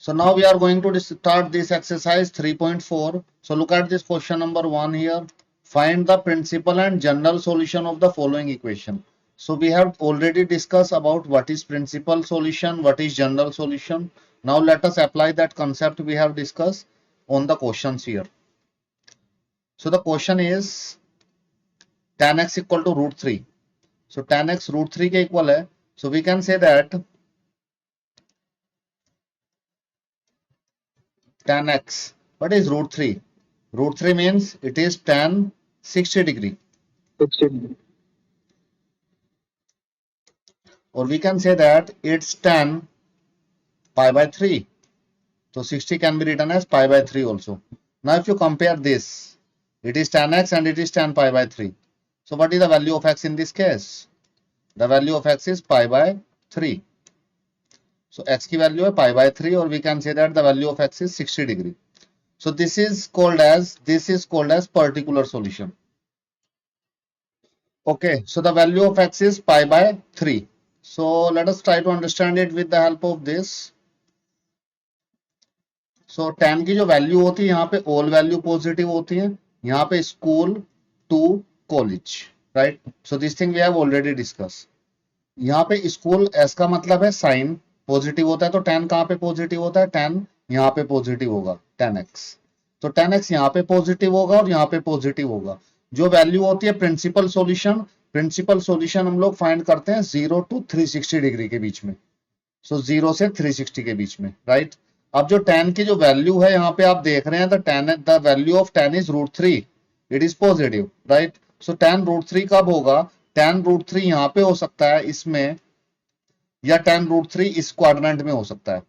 So now we are going to start this exercise 3.4. So look at this question number 1 here. Find the principal and general solution of the following equation. So we have already discussed about what is principal solution, what is general solution. Now let us apply that concept we have discussed on the questions here. So the question is tan x equal to root 3. So tan x root 3 के equal है. So we can say that tan x, what is root 3? Root 3 means it is tan 60 degree. 60. Or we can say that it's tan pi by 3. So 60 can be written as pi by 3 also. Now if you compare this, it is tan x and it is tan pi by 3. So what is the value of x in this case? The value of x is pi by 3. So x की value है pi by 3 or we can say that the value of x is 60 degree. So this is called as particular solution. Okay, so the value of x is pi by 3. So let us try to understand it with the help of this. So tan की जो value होती है यहाँ पे all value positive होती है, यहाँ पे school to college, right. So this thing we have already discuss. यहाँ पे स्कूल एस का मतलब है साइन पॉजिटिव होता है, तो tan कहाँ पे पॉजिटिव होता है? tan यहाँ पे पॉजिटिव होगा, tan x. तो tan x यहाँ पे पॉजिटिव होगा और यहाँ पे पॉजिटिव होगा. जो वैल्यू होती है प्रिंसिपल सॉल्यूशन हम लोग फाइंड करते हैं 0 to 360 डिग्री के बीच में. सो 0 से 360 के बीच में, राइट. अब जो tan की जो वैल्यू है यहाँ पे आप देख रहे हैं, the value of tan is root 3, it is positive, right. So tan root 3 कब होगा? tan रूट 3 यहाँ पे हो सकता है इसमें, या tan रूट 3 इस क्वाड्रेंट में हो सकता है,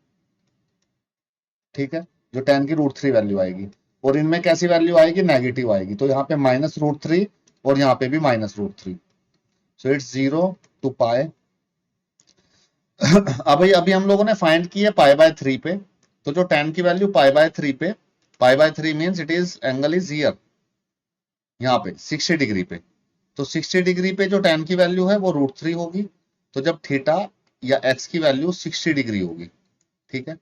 ठीक है. जो tan की रूट 3 वैल्यू आएगी, और इनमें कैसी वैल्यू आएगी? नेगेटिव आएगी. तो यहाँ पे माइनस रूट 3 और यहाँ पे भी minus root 3. So it's 0 to pi. अभी हम लोगों ने फाइंड की है पाई बाय 3 पे. तो जो tan की वैल्यू पाई बाय 3 पे, पाई by 3 means it is angle is here, यहाँ पे 60 डिग्री पे. तो 60 डिग्री पे जो tan की वैल्यू है वो रूट 3 होगी. तो जब थीटा या x की वैल्यू 60 डिग्री होगी, ठीक है.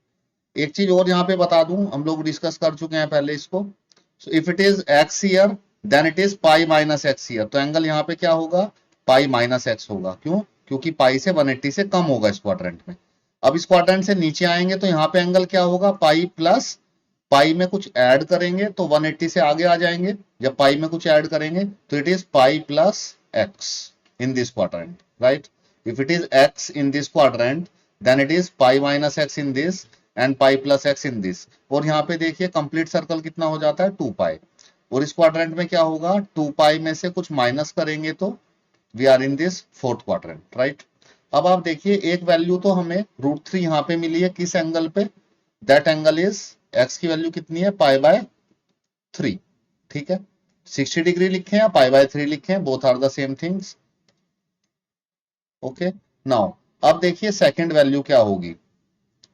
एक चीज और यहाँ पे बता दूं, हम लोग डिस्कस कर चुके हैं पहले इसको. So if it is x here then it is pi minus x here. तो एंगल यहाँ पे क्या होगा? पाई माइनस x होगा. क्यों? क्योंकि पाई से 180 से कम होगा इस क्वाड्रेंट में. अब इस क्वाड्रेंट से नीचे आएंगे तो यहाँ पे एंगल क्या होगा? पाई प्लस पाई में कुछ ऐड करेंगे तो 180 से आगे आ जाएंगे. जब पाई में कुछ ऐड करेंगे तो it is pi plus x in this quadrant, right. If it is x in this quadrant then it is pi minus x in this and pi plus x in this. और यहाँ पे देखिए complete circle कितना हो जाता है? 2 पाई. और इस क्वाड्रेंट में क्या होगा? 2 पाई में से कुछ माइनस करेंगे तो we are in this fourth quadrant, right. अब आप देखिए एक वैल्यू तो हमें रूट 3 यहाँ पे मिली है, किस एंगल पे? दैट एंगल इज, x की वैल्यू कितनी है? पाई बाय 3, ठीक है. 60 डिग्री लिखे या पाई बाय 3 लिखे, both are the same things. Okay. Now अब देखिए सेकंड वैल्यू क्या होगी.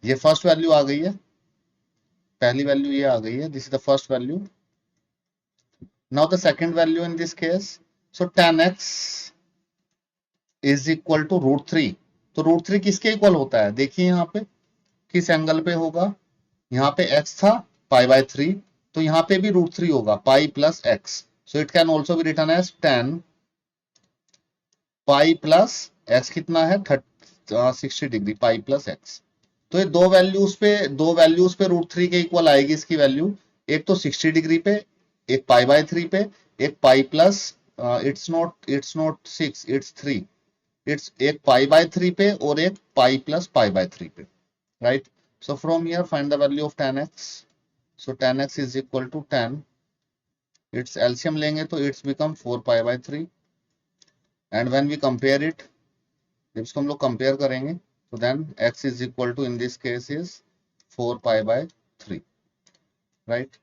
ये फर्स्ट वैल्यू आ गई है, पहली वैल्यू ये आ गई है, this is the first value. Now the second value in this case. So tan x is equal to root 3. तो रूट 3 किसके इक्वल होता है? देखिए यहाँ पे किस एंगल पे होगा? यहाँ पे x था पाई बाय 3, तो यहाँ पे भी रूट 3 होगा, pi plus x. So it can also be written as tan pi plus x. कितना है? 60 डिग्री, पाई प्लस x. तो ये दो वैल्यूज पे रूट 3 के इक्वल आएगी इसकी वैल्यू. एक तो 60 डिग्री पे, एक पाई बाय 3 पे, एक pi plus, it's not 6, it's 3. It's एक पाई बाय 3 पे और एक पाई प्लस पाई बाय 3 पे, right. So from here find the value of tan x. So tan x is equal to tan, it's LCM लेंगे तो it's become 4 pi by 3. And when we compare it, जब इसको हम लोग compare करेंगे तो then x is equal to in this case is 4 pi by 3, right.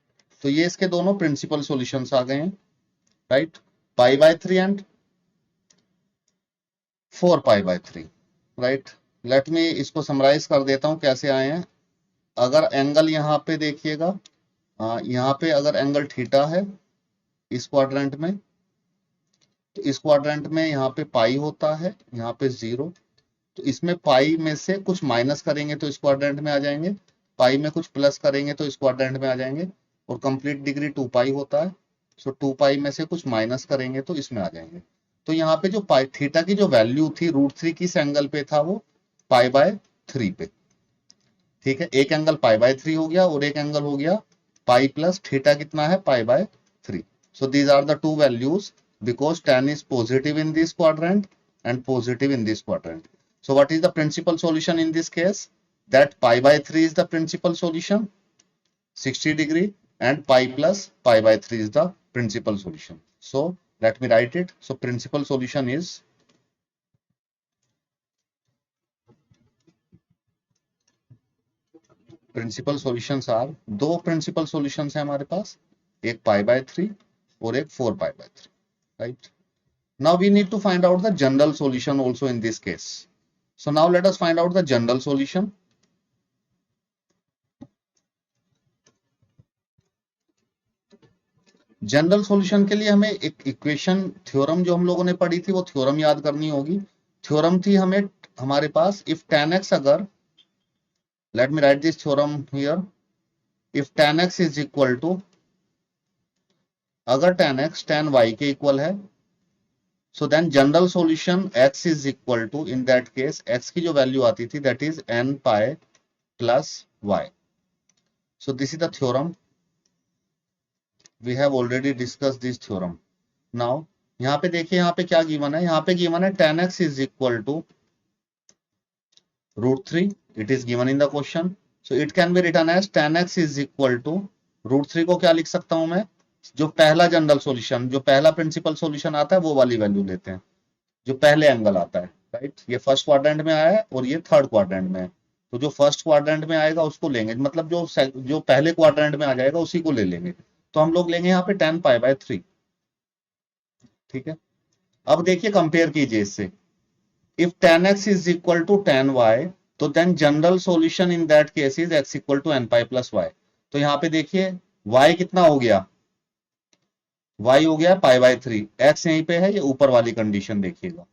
तो ये इसके दोनों प्रिंसिपल सॉल्यूशंस आ गए हैं, right. Pi by 3 and 4 pi by 3, right. Let me इसको समराइज कर देता हूं कैसे आए हैं. अगर एंगल यहाँ पे देखिएगा, यहाँ पे अगर एंगल थीटा है इस क्वाड्रेंट में, तो इस क्वाड्रेंट में यहाँ पे पाई होता है, यहाँ पे 0. तो इसमें पाई में से कुछ माइनस करेंगे तो इस क्वाड्रेंट में आ जाएंगे. पाई में कुछ प्लस करेंगे तो इस क्वाड्रेंट में आ जाएंगे, और कंप्लीट डिग्री 2 पाई होता है, सो 2 पाई में से कुछ माइनस करेंगे तो इसमें आ जाएंगे। तो यहाँ पे जो पाई थीटा की जो वैल्यू थी √3 किस एंगल पे था, वो π/3 पे। ठीक है, एक एंगल π/3 हो गया और एक एंगल हो गया पाई प्लस थीटा कितना है, π/3। So these are the two values because tan is positive in this quadrant and positive in this quadrant. So what is the principal solution in this case? That π/3 is the principal solution, 60 degree, and pi plus π/3 is the principal solution. So let me write it. So principal solution is principal solutions are, दो principal solutions है हमारे पास, एक π/3 और एक 4π/3, right. Now we need to find out the general solution also in this case. So now let us find out the general solution. General solution के लिए हमें एक इक्वेशन थ्योरम जो हम लोगों ने पढ़ी थी वो थ्योरम याद करनी होगी। थ्योरम थी हमें हमारे पास, इफ tan x अगर, let me write this theorem here, if tan x is equal to, अगर tan x tan y के इक्वल है, so then general solution x is equal to, in that case x की जो value आती थी that is n pi plus y. So this is the theorem, we have already discussed this theorem. Now यहाँ पे देखिए, यहाँ पे क्या गिवन है, यहाँ पे गिवन है tan x is equal to √3, it is given in the question. So it can be written as tan x is equal to √3 को क्या लिख सकता हूं मैं, जो पहला जनरल सॉल्यूशन, जो पहला प्रिंसिपल सॉल्यूशन आता है वो वाली वैल्यू लेते हैं, जो पहले एंगल आता है, राइट। ये फर्स्ट क्वाड्रेंट में आया है और ये थर्ड क्वाड्रेंट में है, तो जो फर्स्ट क्वाड्रेंट में आएगा उसको लेंगे, मतलब जो पहले क्वाड्रेंट में आ जाएगा उसी को ले लेंगे। तो हम लोग लेंगे यहाँ पे tan π/3, ठीक है। अब देखिए कंपेयर कीजिए इससे, if tan x is equal to tan y, तो then general solution in that case is x equal to n pi plus y। तो यहाँ पे देखिए y कितना हो गया, y हो गया π/3, x यहीं पे है, ये ऊपर वाली कंडीशन देखिएगा।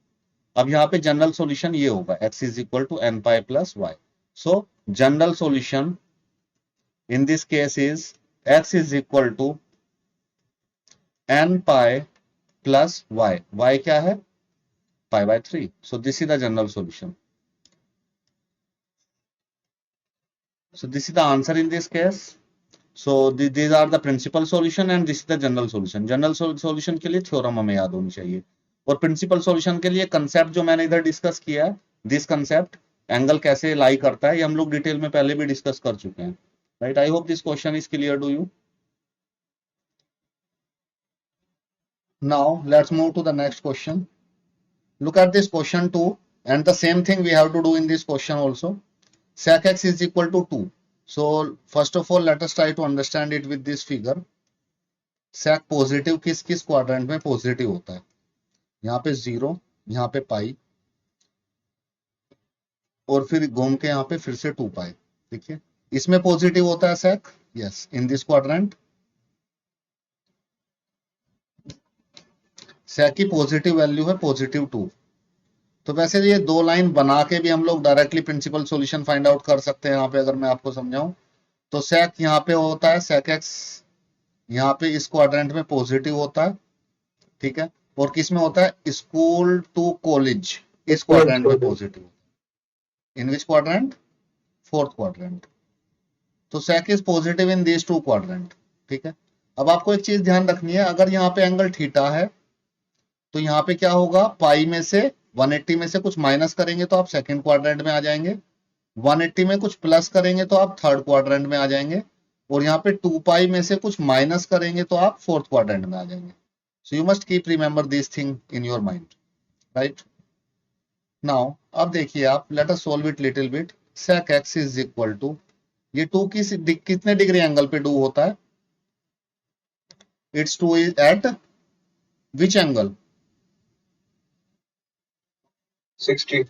अब यहाँ पे जनरल सॉल्यूशन ये होगा x is equal to n pi plus y। So general solution in this case is x is equal to n pi plus y, y क्या है, π/3। So this is the general solution. So this is the answer in this case. So these are the principal solution and this is the general solution. General solution के लिए theorem हमें याद होनी चाहिए, और principal solution के लिए concept जो मैंने इधर डिस्कस किया है, दिस कंसेप्ट एंगल कैसे लाई करता है, ये हम लोग डिटेल में पहले भी डिस्कस कर चुके हैं, right. I hope this question is clear to you. Now let's move to the next question. Look at this question 2, and the same thing we have to do in this question also. Sec x is equal to 2. So first of all let us try to understand it with this figure. Sec positive किस किस quadrant में positive होता है, यहाँ पे 0, यहाँ पे पाई, और फिर घूम के यहाँ पे फिर से 2 पाई। देखिए इसमें पॉजिटिव होता है sec, yes, in this quadrant sec की पॉजिटिव वैल्यू है +2। तो वैसे ये दो लाइन बना के भी हम लोग directly principal solution find out कर सकते हैं। यहाँ पे अगर मैं आपको समझाऊं तो sec यहाँ पे होता है, sec x यहाँ पे इस क्वाड्रेंट में पॉजिटिव होता है, ठीक है, और किस में होता है, स्कूल टू कॉलेज, इस क्वाड्रेंट में पॉजिटिव, इन विच क्वाड्रेंट, फोर्थ क्वाड्रेंट। तो sec is positive in these two quadrant, ठीक है। अब आपको एक चीज ध्यान रखनी है, अगर यहाँ पे एंगल थीटा है तो यहाँ पे क्या होगा, पाई में से 180 में से कुछ माइनस करेंगे तो आप सेकंड क्वाड्रेंट में आ जाएंगे, 180 में कुछ प्लस करेंगे तो आप थर्ड क्वाड्रेंट में आ जाएंगे, और यहाँ पे 2 पाई में से कुछ माइनस करेंगे तो आप फोर्थ क्वाड्रेंट में आ जाएंगे। So you must keep remember this thing in your mind, right. Now अब देखिए आप, let us solve it little bit. sec x is equal to, ये 2 कितने डिग्री एंगल पे 2 होता है, it's 2 is at which angle, 60.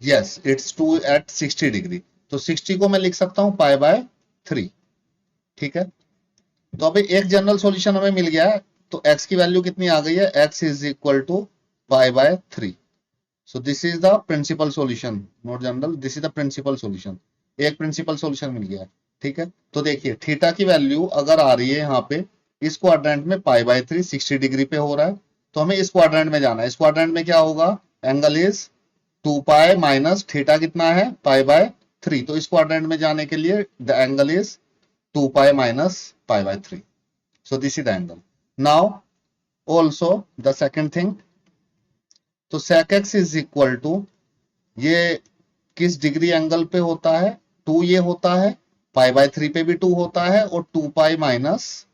Yes, it's 2 at 60 degree. तो 60 को मैं लिख सकता हूं π/3, ठीक है। तो अभी एक जनरल सॉल्यूशन हमें मिल गया है, तो x की वैल्यू कितनी आ गई है, x is equal to π/3। So this is the principal solution, not general, this is the principal solution. एक प्रिंसिपल सॉल्यूशन मिल गया है। ठीक है, तो देखिए थीटा की वैल्यू अगर आ रही है यहाँ पे इस क्वाड्रेंट में पाई बाय 3 60 डिग्री पे हो रहा है, तो हमें इस क्वाड्रेंट में जाना है। इस क्वाड्रेंट में क्या होगा, angle is 2 pi minus theta कितना है, पाई बाय 3। तो इस क्वाड्रेंट में जाने के लिए the angle is 2 pi minus pi by 3। So this is the angle. Now also the second thing, तो sec x is equal to, ये किस डिग्री एंगल पे होता है, 2 ये होता है, पाई बाय 3 पे भी 2 होता है, और 2 पाई माइनस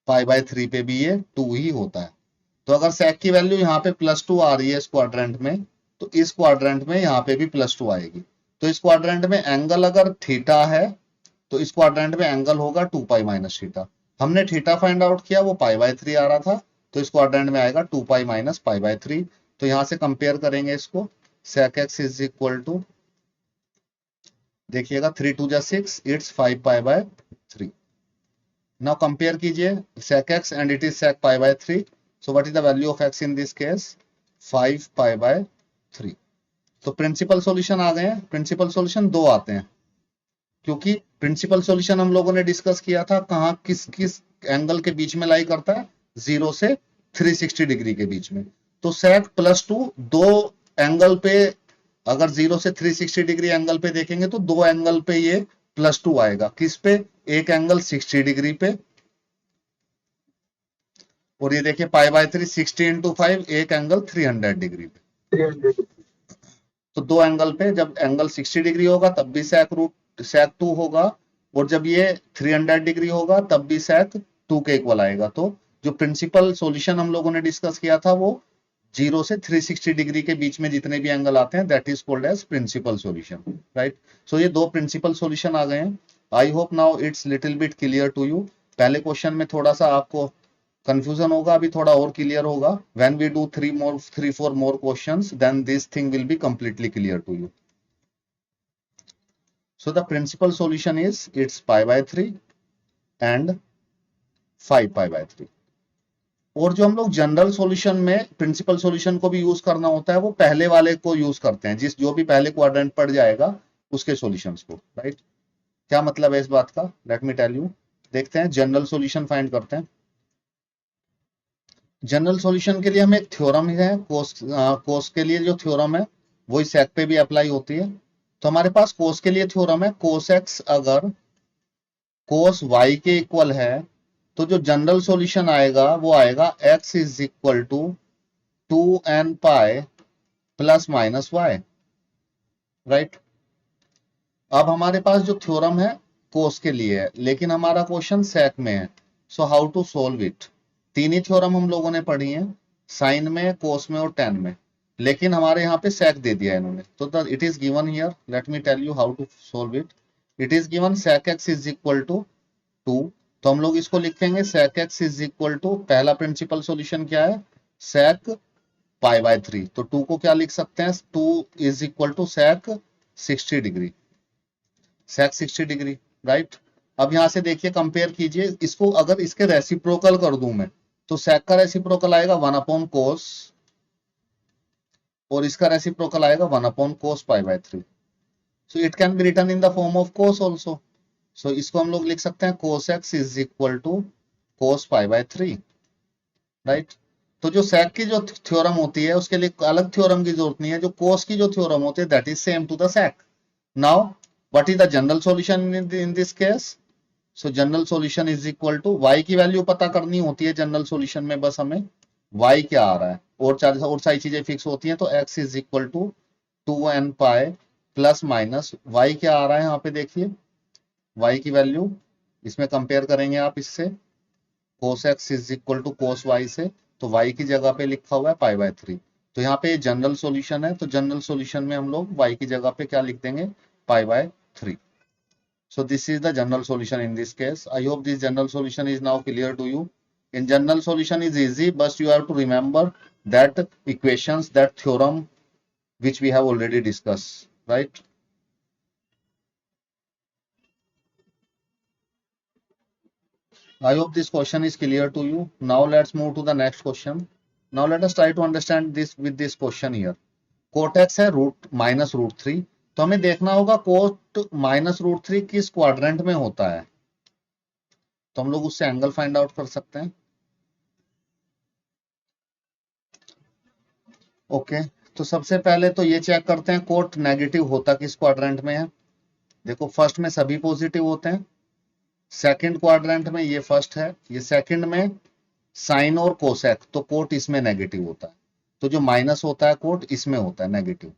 पाई बाय 3 पे भी ये 2 ही होता है। तो अगर sec की वैल्यू यहाँ पे +2 आ रही है इस क्वाड्रेंट में, तो इस क्वाड्रेंट में यहाँ पे भी +2 आएगी। तो इस क्वाड्रेंट में एंगल अगर थीटा है, तो इस क्वाड्रेंट में एंगल होगा 2 पाई माइनस थीटा। हमने थीटा फाइंड आउट किया, वो पाई बाय 3 आ रहा था, तो इस क्वाड्रेंट में आएगा 2 पाई माइनस पाई बाय 3। तो यहां से कंपेयर करेंगे इसको, sec x is equal to, देखिएगा 3 2 जा 6, it's 5 pi by 3। Now compare कीजिए sec x and it is sec pi by 3। So what is the value of x in this case, 5 pi by 3। तो principal solution आ गए हैं। Principal solution 2 आते हैं, क्योंकि प्रिंसिपल सॉल्यूशन हम लोगों ने डिस्कस किया था कहां, किस किस एंगल के बीच में लाई करता है, 0 से 360 डिग्री के बीच में। तो sec +2 दो एंगल पे, अगर 0 से 360 डिग्री एंगल पे देखेंगे तो दो एंगल पे ये +2 आएगा। किस पे, एक एंगल 60 डिग्री पे, और ये देखिए पाई बाय 3 60 इंटू 5, एक एंगल 300 डिग्री पे। 300. तो दो एंगल पे जब एंगल 60 डिग्री होगा तब भी sec 2 होगा, और जब ये 300 डिग्री होगा तब भी sec 2 के इक्वल आएगा। तो जो प्रिंसिपल सॉल्यूशन हम लोगों ने डिस्कस किया था, वो 0 से 360 डिग्री के बीच में जितने भी एंगल आते हैं, that is called as principal solution, right. So ये दो प्रिंसिपल सॉल्यूशन आ गए हैं। I hope now it's little bit clear to you. पहले क्वेश्चन में थोड़ा सा आपको कंफ्यूजन होगा, अभी थोड़ा और क्लियर होगा। When we do 3-4 more questions, then this thing will be completely clear to you. So the principal solution is, it's pi by 3 and 5 pi by 3। और जो हम लोग जनरल सॉल्यूशन में प्रिंसिपल सॉल्यूशन को भी यूज करना होता है, वो पहले वाले को यूज करते हैं, जिस जो भी पहले क्वाड्रेंट पड़ जाएगा उसके सॉल्यूशंस को, राइट। क्या मतलब है इस बात का, लेट मी टेल यू। देखते हैं, जनरल सॉल्यूशन फाइंड करते हैं। जनरल सॉल्यूशन के लिए हमें एक थ्योरम है, कोस के लिए जो थ्योरम है वही सेक पे भी अप्लाई होती है। तो हमारे पास कोस के लिए थ्योरम है, कोस एक्स अगर कोस वाई के इक्वल है, तो जो जनरल सॉल्यूशन आएगा वो आएगा x is equal to 2n pi plus minus y, right. अब हमारे पास जो थ्योरम है कोस के लिए है, लेकिन हमारा क्वेश्चन सेक में है। So how to solve it. तीन ही थ्योरम हम लोगों ने पढ़ी हैं, साइन में, कोस में और टेन में, लेकिन हमारे यहाँ पे सेक दे दिया इन्होंने। तो it is given here, let me tell you how to solve it. It is given sec x is equal to 2। तो हम लोग इसको लिखेंगे sec x is equal to, पहला प्रिंसिपल सॉल्यूशन क्या है, sec पाई बाय 3। तो 2 को क्या लिख सकते हैं, 2 is equal to sec 60 degree, sec 60 degree, right. अब यहां से देखिए कंपेयर कीजिए इसको, अगर इसके रेसिप्रोकल कर दूं मैं, तो sec का रेसिप्रोकल आएगा 1 अपॉन cos, और इसका रेसिप्रोकल आएगा 1 upon cos pi by 3। So it can be written in the form of cos also. So इसको हम लोग लिख सकते हैं cos x is equal to cos pi by 3, right. तो जो sec की जो थ्योरम होती है उसके लिए अलग थ्योरम की जरूरत नहीं है, जो cos की जो थ्योरम होती है that is same to the sec। Now what is the general solution in this case. So general solution is equal to, y की वैल्यू पता करनी होती है जनरल सॉल्यूशन में, बस हमें y क्या आ रहा है, और सारी चीजें फिक्स होती हैं। तो x is equal to 2n pi plus minus y क्या आ रहा है, यहाँ पे देखिए y की वैल्यू, इसमें कंपेयर करेंगे आप इससे, cos x is equal to cos y से, तो y की जगह पे लिखा हुआ है पाई बाय 3। तो यहाँ पे जनरल सॉल्यूशन है, तो जनरल सॉल्यूशन में हम लोग y की जगह पे क्या लिख देंगे, पाई by 3। So this is the general solution in this case. I hope this general solution is now clear to you. In general solution is easy, but you have to remember that equations, that theorem which we have already discussed, right? I hope this question is clear to you. Now let's move to the next question. Now let us try to understand this with this question here. Cot x है root -√3, तो हमें देखना होगा coat -√3 किस quadrant में होता है, तो हम लोग उससे एंगल फाइंड आउट कर सकते हैं। ओके, तो सबसे पहले तो ये चेक करते हैं कोट नेगेटिव होता किस क्वाड्रेंट में है। देखो फर्स्ट में सभी पॉजिटिव होते हैं, सेकंड क्वाड्रेंट में ये फर्स्ट है, ये सेकंड में साइन और कोसेक, तो कोट इसमें नेगेटिव होता है। तो जो माइनस होता है कोट इसमें होता है negative.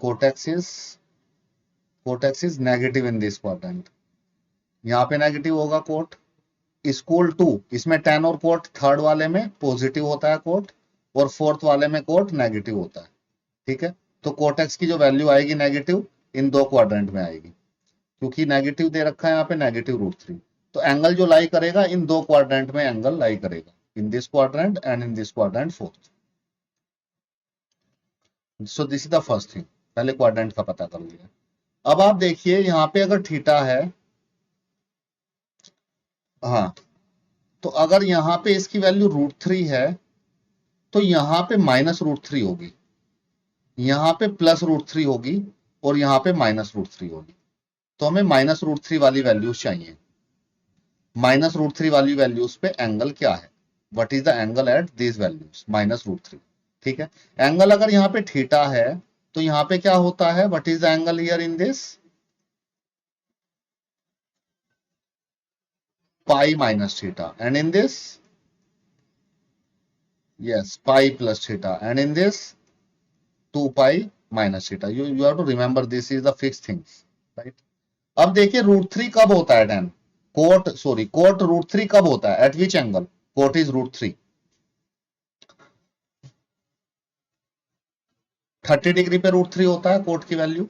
Cot x is negative in this quadrant. यहाँ पे नेगेटिव होगा कोट। स्कूल 2 इसमें tan और कोट थर्ड वाले में पॉजिटिव होता है कोट, और फोर्थ वाले में कोट नेगेटिव होता है। ठीक है, तो कोटेक्स की जो वैल्यू आएगी नेगेटिव इन दो क्वाड्रेंट में आएगी, क्योंकि नेगेटिव दे रखा है यहाँ पे -√3। तो एंगल जो लाई करेगा इन दो क्वाड्रेंट में एंगल लाई करेगा, इन this quadrant and in this quadrant fourth. So this is the first thing, पहले क्वाड्रेंट का पता कर लिया। अब आप देखिए यहाँ पे अगर थीटा है, हाँ, तो अगर यहाँ पे इसकी वैल्यू √3 है तो यहाँ पे -√3 होगी, यहाँ पे +√3 होगी, और यहाँ पे -√3 होगी। तो हमें -√3 वाली वैल्यूज चाहिए। -√3 वाली वैल्यूज पे एंगल क्या है, what is the angle at this values -√3। ठीक है, एंगल अगर यहाँ पे थीटा है तो यहाँ पे क्या होता है, what is the angle here in this, pi minus theta, and in this yes pi plus theta, and in this 2 pi minus theta. You have to remember this is the fixed things, right? अब देखिए √3 कब होता है tan, coat √3 कब होता है, at which angle, cot is √3 30 degree पे √3 होता है कोट की वैल्यू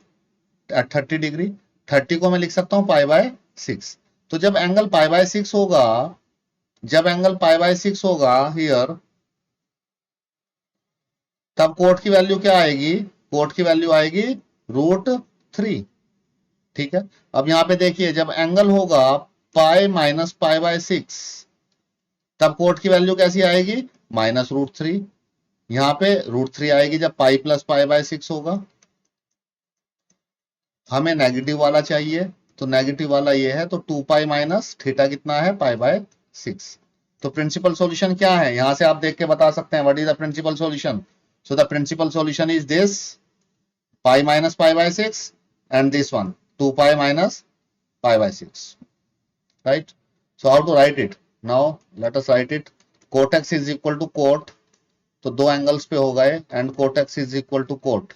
एट 30 डिग्री। 30 को मैं लिख सकता हूं π/6। तो जब एंगल π/6 होगा, हियर, तब कोट की वैल्यू क्या आएगी, कोट की वैल्यू आएगी √3। ठीक है, अब यहां पे देखिए जब एंगल होगा पाई माइनस π/6, तब कोट की वैल्यू कैसी आएगी, -√3। यहां पे √3 आएगी जब पाई प्लस π/6 होगा। हमें नेगेटिव वाला चाहिए, तो नेगेटिव वाला ये है, तो 2 पाई माइनस थीटा कितना है, π/6। तो प्रिंसिपल सॉल्यूशन क्या है, यहां से आप देख के बता सकते हैं what is the principal solution. So the principal solution is this, pi minus π/6, and this one 2 pi minus π/6, right? So how to write it? Now let us write it. Cot x is equal to cot, तो दो angles पे हो गए, and cot x is equal to cot।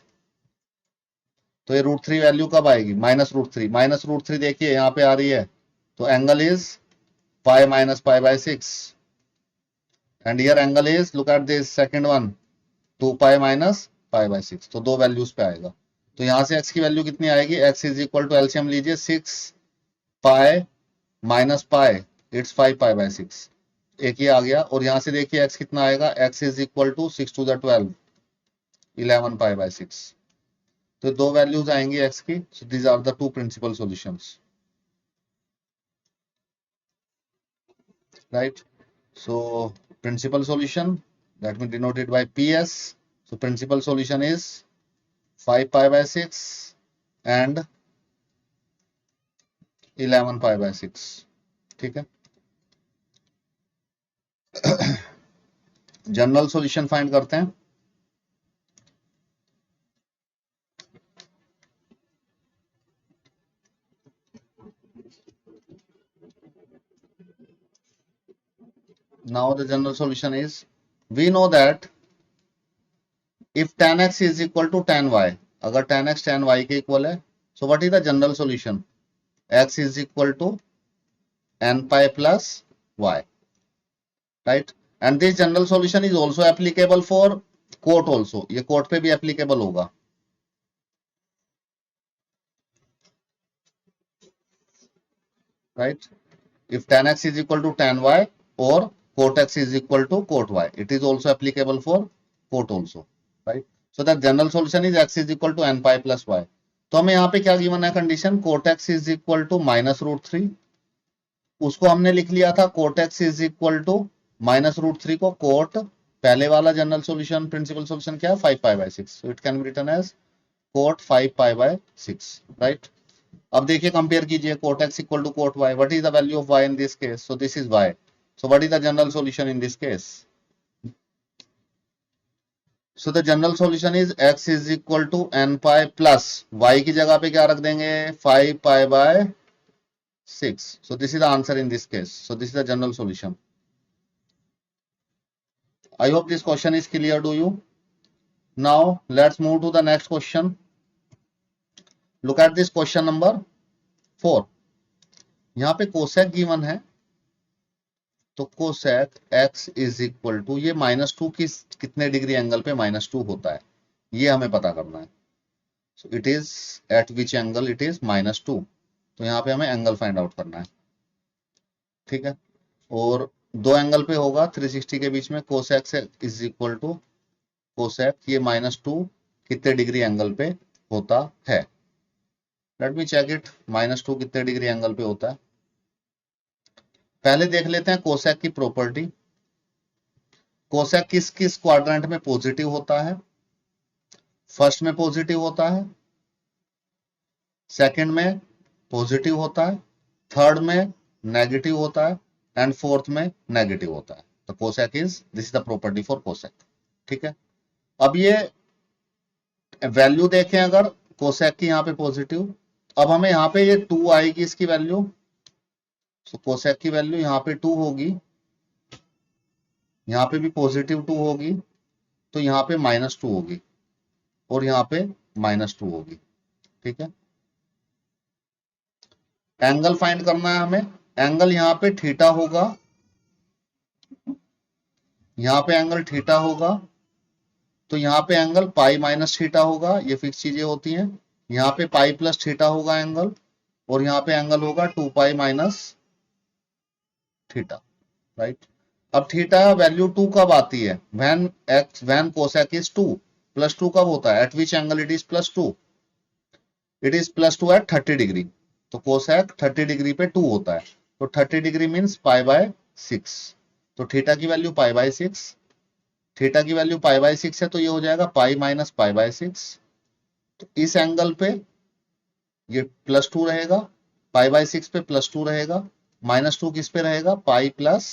तो ये √3 value कब आएगी, -√3 देखिए यहाँ पे आ रही है, तो angle is pi minus π/6, and here angle is, look at this second one, 2 pi minus π/6। तो दो वैल्यूज पे आएगा, तो यहां से x की वैल्यू कितनी आएगी, x is equal to, LCM लीजिए, 6 पाई माइनस पाई, इट्स 5 π/6, एक ही आ गया। और यहां से देखिए x कितना आएगा, x is equal to 6 to the 12, 11 π/6। तो दो वैल्यूज आएंगी x की। So these are the two principal solutions, right. So principal solution, let me denote it by PS. So principal solution is 5 π/6 and 11 π/6। ठीक है, general solution find करते हैं। Now the general solution is, we know that if tan x is equal to tan y, अगर tan x tan y के इक्वल है, so what is the general solution, x is equal to n pi plus y, right? And this general solution is also applicable for cot also, ये cot पे भी applicable होगा, right? If tan x is equal to tan y or cot x is equal to cot y, it is also applicable for cot also, right? So the general solution is x is equal to n pi plus y। तो हमें यहाँ पे क्या given है condition, cot x is equal to -√3, उसको हमने लिख लिया था cot x is equal to -√3 को cot पहले वाला जनरल सॉल्यूशन प्रिंसिपल सॉल्यूशन क्या है 5 pi by 6, so it can be written as cot 5 pi by 6, right. अब देखिए कंपेयर कीजिए cot x equal to cot y, what is the value of y in this case, so this is y, so what is the general solution in this case? So the general solution is x is equal to n pi plus y की जगह पे क्या रख देंगे 5 pi by 6, so this is the answer in this case, so this is the general solution. I hope this question is clear to you. Now let's move to the next question. Look at this question number 4. यहाँ पे cosec given है, तो cosec x is equal to ये -2 कितने degree angle पे -2 होता है, ये हमें पता करना है। सो it is at which angle it is -2, तो यहाँ पे हमें एंगल फाइंड आउट करना है, ठीक है। और दो एंगल पे होगा 360 के बीच में, कोसेक से इज इक्वल टू कोसेक ये -2 कितने डिग्री एंगल पे होता है। लेट मी चेक इट, -2 कितने डिग्री एंगल पे होता है। पहले देख लेते हैं कोसेक की प्रॉपर्टी। कोसेक किस किस क्वाड्रेंट में पॉजिटिव होता है, फर्स्ट में पॉजिटिव होता है, सेकंड में पॉजिटिव होता है, थर्ड में नेगेटिव होता है, एंड फोर्थ में नेगेटिव होता है। तो cosec is this is the property for cosec, ठीक है। अब ये वैल्यू देखें अगर कोसेक की यहाँ पे पॉजिटिव, अब हमें यहाँ पे ये 2 आएगी इसकी वैल्यू, सो कोसेक की वैल्यू यहाँ पे 2 होगी, यहाँ पे भी पॉजिटिव 2 होगी, तो यहाँ पे -2 होगी और यहाँ पे -2 होगी, ठीक है। एंगल फाइंड करना है हमें, एंगल यहाँ पे थीटा होगा, यहाँ पे एंगल थीटा होगा, तो यहाँ पे एंगल पाई माइनस थीटा होगा, ये फिक्स चीजें होती हैं। यहाँ पे पाई प्लस थीटा होगा एंगल, और यहाँ पे एंगल होगा 2 पाई माइनस थीटा, राइट। अब थीटा वैल्यू 2 कब आती है, व्हेन कोसेक इज 2, +2 कब होता है, at which angle it is +2, it is +2 at 30 degree, तो कोसेक 30 डिग्री पे 2 होता है, तो 30 डिग्री मीन्स पाई बाय 6, तो थीटा की वैल्यू पाई बाय 6, थीटा की वैल्यू पाई बाय 6 है, तो ये हो जाएगा पाई माइनस पाई बाय 6, तो इस एंगल पे ये +2 रहेगा, पाई बाय 6 पे +2 रहेगा, -2 किस पे रहेगा पाई प्लस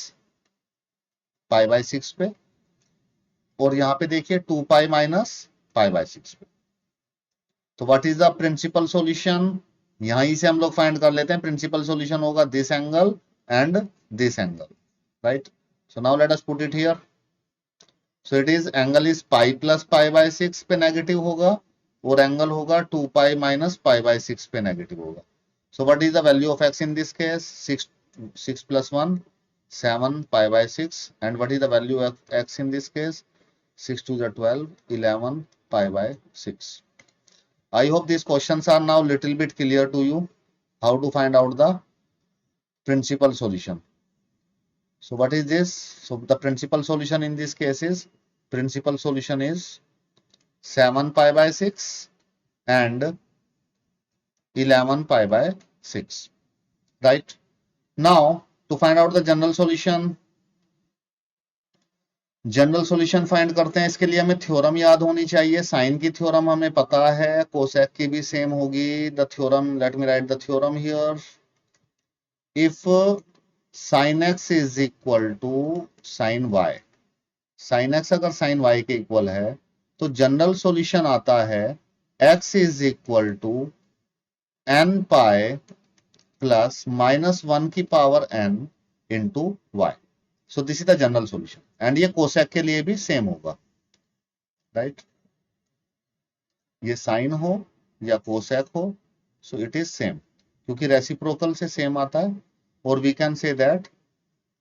पाई बाय 6 पे, और यहाँ पे देखिए 2 पाई माइनस पाई बाय 6 पे। तो what is the principal solution, यहीं से हम लोग फाइंड कर लेते हैं। प्रिंसिपल सॉल्यूशन होगा this angle and this angle, right. So now let us put it here, so it is angle is pi plus pi by 6 पे नेगेटिव होगा, और एंगल होगा 2 पाई माइनस पाई बाय 6 पे negative होगा। सो what is the value of x in this case, 6 plus 1 7 pi by 6, and what is the value of x in this case, 6 2 12 11 pi by 6. I hope these questions are now little bit clear to you how to find out the principal solution. So what is this, so the principal solution in this case is, principal solution is 7 pi by 6 and 11 pi by 6, right. Now to find out the general solution, general solution find करते हैं। इसके लिए हमें theorem याद होनी चाहिए, sign की theorem हमें पता है, कोसेक की भी सेम होगी। The theorem, let me write the theorem here, if sine x is equal to sine y, sine x अगर साइन वाई के इक्वल है, तो जनरल सॉल्यूशन आता है x is equal to n pi plus -1 की power n into y. So this is the general solution, and ये cosec के लिए भी सेम होगा, राइट। ये साइन हो या कोसेक हो, सो इट इज सेम, क्योंकि रेसिप्रोकल से सेम आता है। और वी कैन से दैट,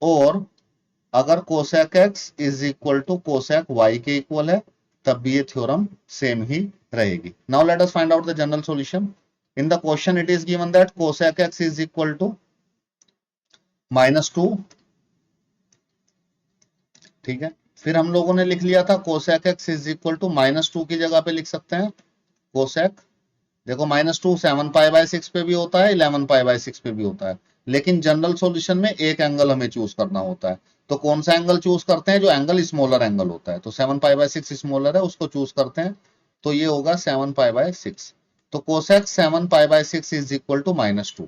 और अगर cosec x is equal to cosec y के इक्वल है, तब भी ये थ्योरम सेम ही रहेगी। Now let us find out the general solution. In the question it is given that cosec x is equal to -2, ठीक है। फिर हम लोगों ने लिख लिया था cosec x is equal to -2 की जगह पे लिख सकते हैं कोसेक देखो -2 7 पाई बाय 6 पे भी होता है, 11 पाई बाय 6 पे भी होता है, लेकिन जनरल सॉल्यूशन में एक एंगल हमें चूज करना होता है। तो कौन सा एंगल चूज करते हैं? जो एंगल स्मॉलर एंगल होता है। तो 7 पाई बाय 6 स्मॉलर है, उसको चूज करते हैं। तो ये होगा 7 पाई बाय 6। तो cosec 7 pi by 6 is equal to -2,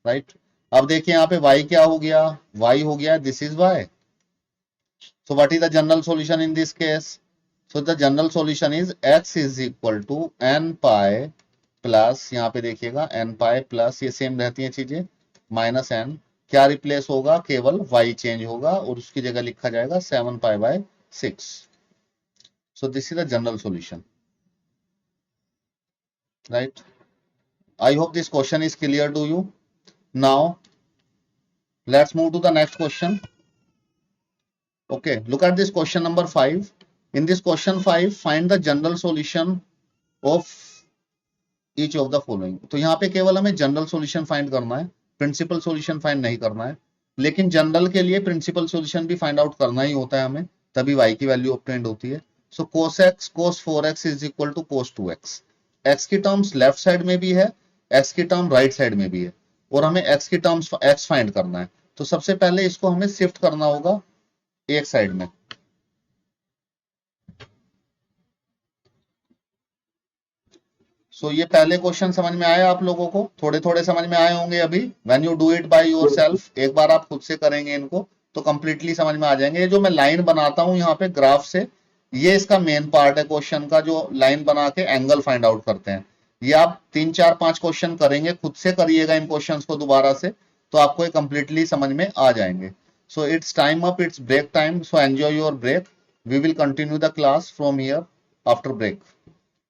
right. अब देखिए यहाँ पे y क्या हो गया? y हो गया, this is y। So what is the general solution in this case? So the general solution is x is equal to n pi plus, यहाँ पे देखिएगा n pi प्लस, ये सेम रहती हैं चीजें, माइनस n। क्या रिप्लेस होगा? केवल y चेंज होगा और उसकी जगह लिखा जाएगा 7 pi by 6। So this is the general solution, right? I hope this question is clear to you. Now let's move to the next question. Okay, look at this question number 5. In this question 5, find the general solution of each of the following. तो यहाँ पे केवल हमें general solution find करना है, principal solution find नहीं करना है। लेकिन जनरल के लिए प्रिंसिपल सॉल्यूशन भी फाइंड आउट करना ही होता है हमें, तभी y की वैल्यू ऑब्टेन्ड होती है। So cos x cos 4x is equal to cos 2x। x की टर्म्स लेफ्ट साइड में भी है, x की टर्म राइट साइड में भी है, और हमें x की टर्म्स x फाइंड करना है। तो सबसे पहले इसको हमें शिफ्ट करना होगा एक साइड में। ये पहले क्वेश्चन समझ में आया आप लोगों को? थोड़े थोड़े समझ में आए होंगे अभी। When you do it by yourself, एक बार आप खुद से करेंगे इनको तो कंप्लीटली समझ में आ जाएंगे। ये जो मैं लाइन बनाता हूं यहाँ पे ग्राफ से, ये इसका मेन पार्ट है क्वेश्चन का, जो लाइन बना के एंगल फाइंड आउट करते हैं। ये आप 3 4 5 क्वेश्चन करेंगे, खुद से करिएगा इन क्वेश्चंस को दोबारा से, तो आपको ये कंप्लीटली समझ में आ जाएंगे। So it's time up, it's break time. So enjoy your break. We will continue the class from here after break.